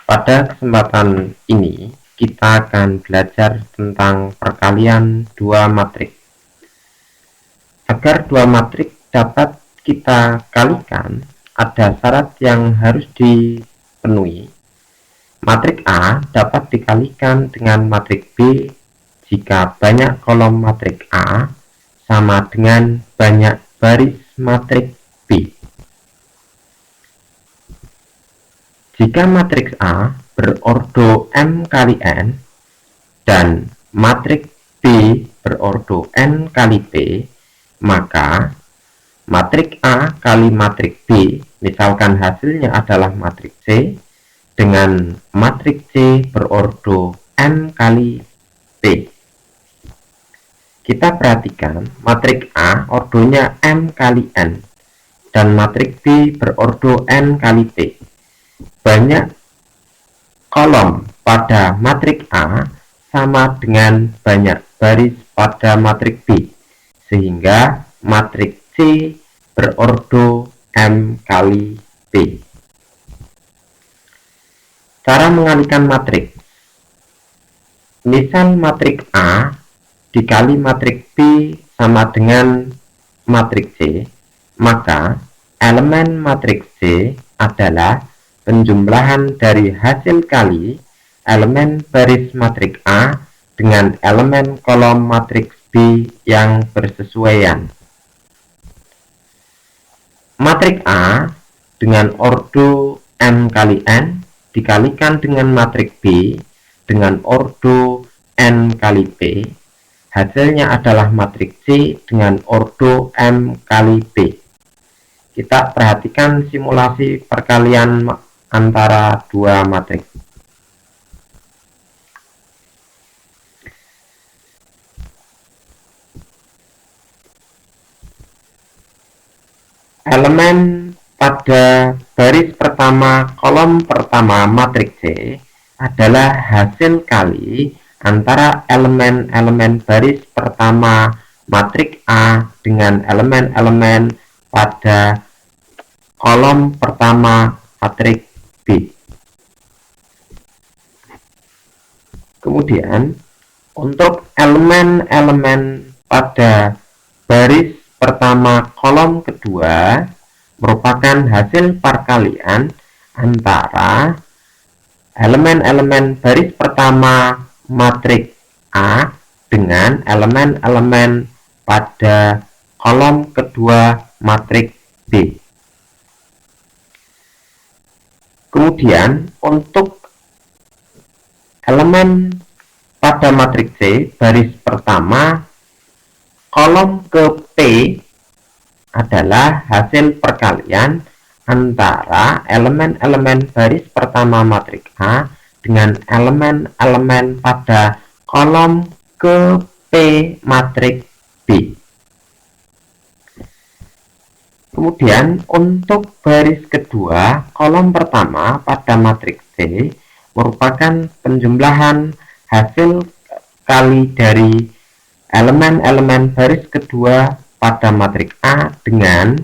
Pada kesempatan ini, kita akan belajar tentang perkalian dua matriks. Agar dua matriks dapat kita kalikan, ada syarat yang harus dipenuhi. Matriks A dapat dikalikan dengan matriks B jika banyak kolom matriks A sama dengan banyak baris matriks B. Jika matriks A berordo M kali N dan matriks B berordo N kali P, maka matriks A kali matriks B, misalkan hasilnya adalah matriks C, dengan matriks C berordo N kali P. Kita perhatikan matriks A ordonya M kali N dan matriks B berordo N kali P. Banyak kolom pada matriks A sama dengan banyak baris pada matriks B, sehingga matriks C berordo M kali P. Cara mengalihkan matriks. Misal matriks A dikali matriks B sama dengan matriks C, maka elemen matriks C adalah penjumlahan dari hasil kali elemen baris matriks A dengan elemen kolom matriks B yang bersesuaian. Matriks A dengan ordo M kali N dikalikan dengan matriks B dengan ordo N kali P, hasilnya adalah matriks C dengan ordo M kali P. Kita perhatikan simulasi perkalian antara dua matriks. Elemen pada baris pertama kolom pertama matriks C adalah hasil kali antara elemen-elemen baris pertama matriks A dengan elemen-elemen pada kolom pertama matriks B. Kemudian untuk elemen-elemen pada baris pertama kolom kedua merupakan hasil perkalian antara elemen-elemen baris pertama matriks A dengan elemen-elemen pada kolom kedua matriks B. Kemudian untuk elemen pada matriks C baris pertama kolom ke P adalah hasil perkalian antara elemen-elemen baris pertama matriks A dengan elemen-elemen pada kolom ke P matriks B. Kemudian untuk baris kedua kolom pertama pada matriks C merupakan penjumlahan hasil kali dari elemen-elemen baris kedua pada matriks A dengan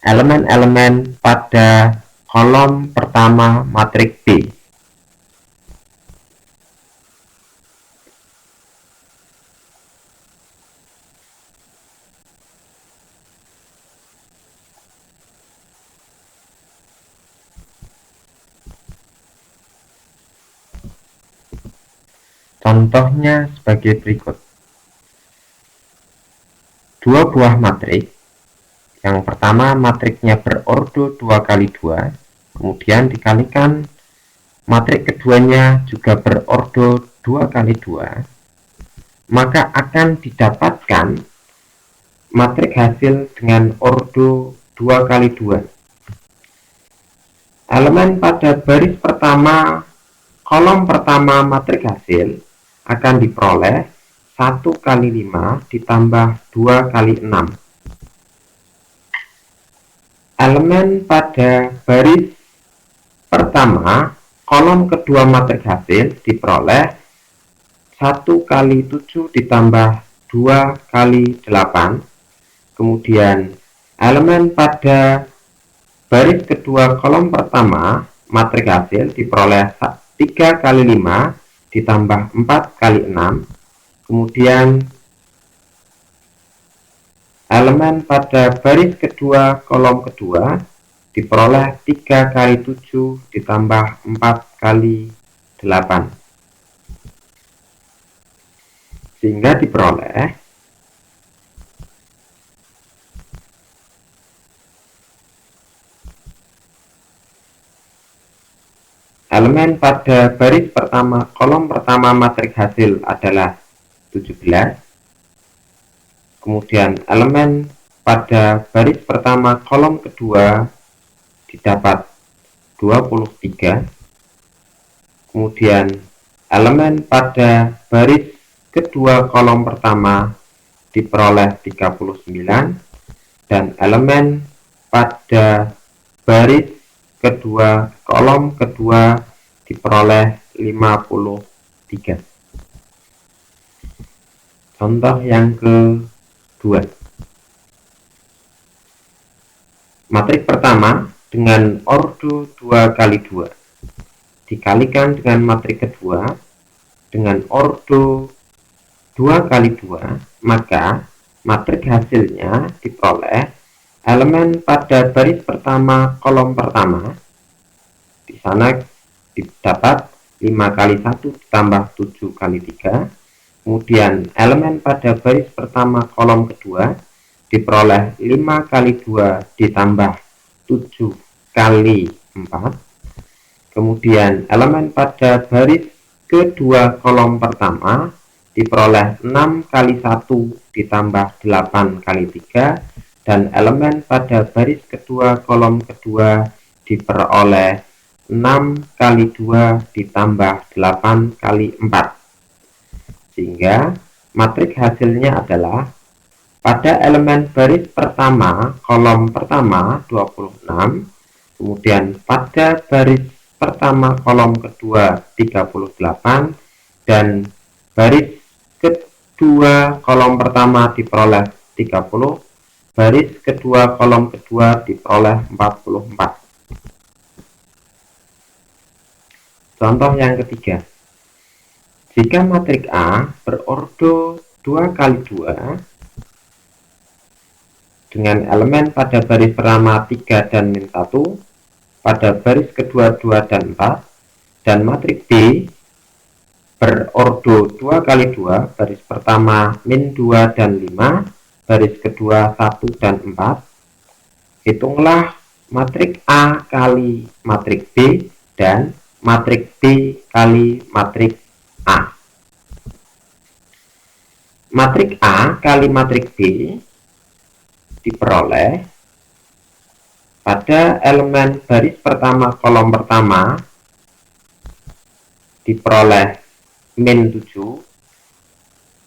elemen-elemen pada kolom pertama matriks B. Contohnya sebagai berikut. Dua buah matriks. Yang pertama matriksnya berordo 2 kali 2, kemudian dikalikan matriks keduanya juga berordo 2 kali 2, maka akan didapatkan matriks hasil dengan ordo 2 kali 2. Elemen pada baris pertama kolom pertama matriks hasil akan diperoleh 1 kali 5 ditambah 2 kali 6. Elemen pada baris pertama kolom kedua matriks hasil diperoleh 1 kali 7 ditambah 2 kali 8. Kemudian elemen pada baris kedua kolom pertama matrik hasil diperoleh 3 kali 5 ditambah 4 kali 6. Kemudian elemen pada baris kedua kolom kedua diperoleh 3 kali 7 ditambah 4 kali 8. Sehingga diperoleh elemen pada baris pertama kolom pertama matrik hasil adalah 17. Kemudian elemen pada baris pertama kolom kedua didapat 23. Kemudian elemen pada baris kedua kolom pertama diperoleh 39 dan elemen pada baris kedua kolom kedua diperoleh 53. Contoh yang kedua, matrik pertama dengan ordo 2 kali 2 dikalikan dengan matrik kedua dengan ordo 2 kali 2, maka matrik hasilnya diperoleh elemen pada baris pertama kolom pertama. Di sana didapat 5 kali 1 ditambah 7 kali 3. Kemudian elemen pada baris pertama kolom kedua diperoleh 5 kali 2 ditambah 7 kali 4. Kemudian elemen pada baris kedua kolom pertama diperoleh 6 kali 1 ditambah 8 kali 3 dan elemen pada baris kedua kolom kedua diperoleh 6 kali 2 ditambah 8 kali 4. Sehingga matrik hasilnya adalah pada elemen baris pertama kolom pertama 26, kemudian pada baris pertama kolom kedua 38 dan baris kedua kolom pertama diperoleh 30, baris kedua kolom kedua diperoleh 44. Contoh yang ketiga, jika matrik A berordo 2 kali 2 dengan elemen pada baris pertama 3 dan min 1, pada baris kedua 2 dan 4, dan matrik B berordo 2 kali 2 baris pertama min 2 dan 5, baris kedua 1 dan 4, hitunglah matrik A kali matrik B dan matrik B kali matrik A. Matrik A kali matrik B diperoleh pada elemen baris pertama kolom pertama diperoleh min 7,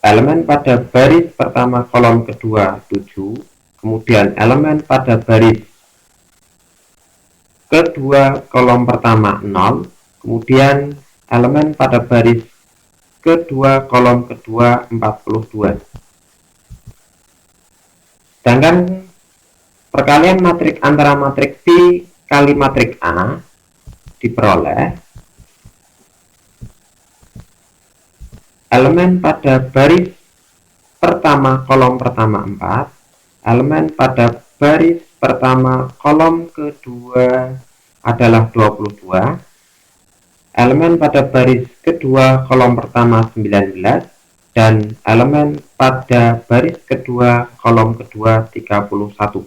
elemen pada baris pertama kolom kedua 7, kemudian elemen pada baris kedua kolom pertama 0, kemudian elemen pada baris kedua kolom kedua 42. Sedangkan perkalian matrik antara matrik B kali matrik A diperoleh elemen pada baris pertama kolom pertama 4, elemen pada baris pertama kolom kedua adalah 22, elemen pada baris kedua kolom pertama 19, dan elemen pada baris kedua kolom kedua 31.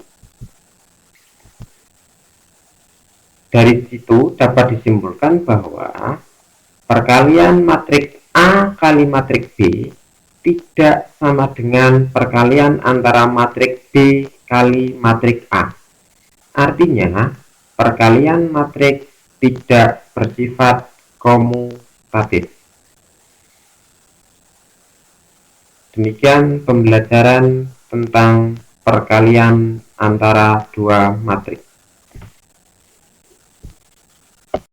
Dari situ dapat disimpulkan bahwa perkalian matrik A kali matrik B tidak sama dengan perkalian antara matrik B kali matrik A. Artinya, perkalian matrik tidak bersifat komutatif. Demikian pembelajaran tentang perkalian antara dua matrik.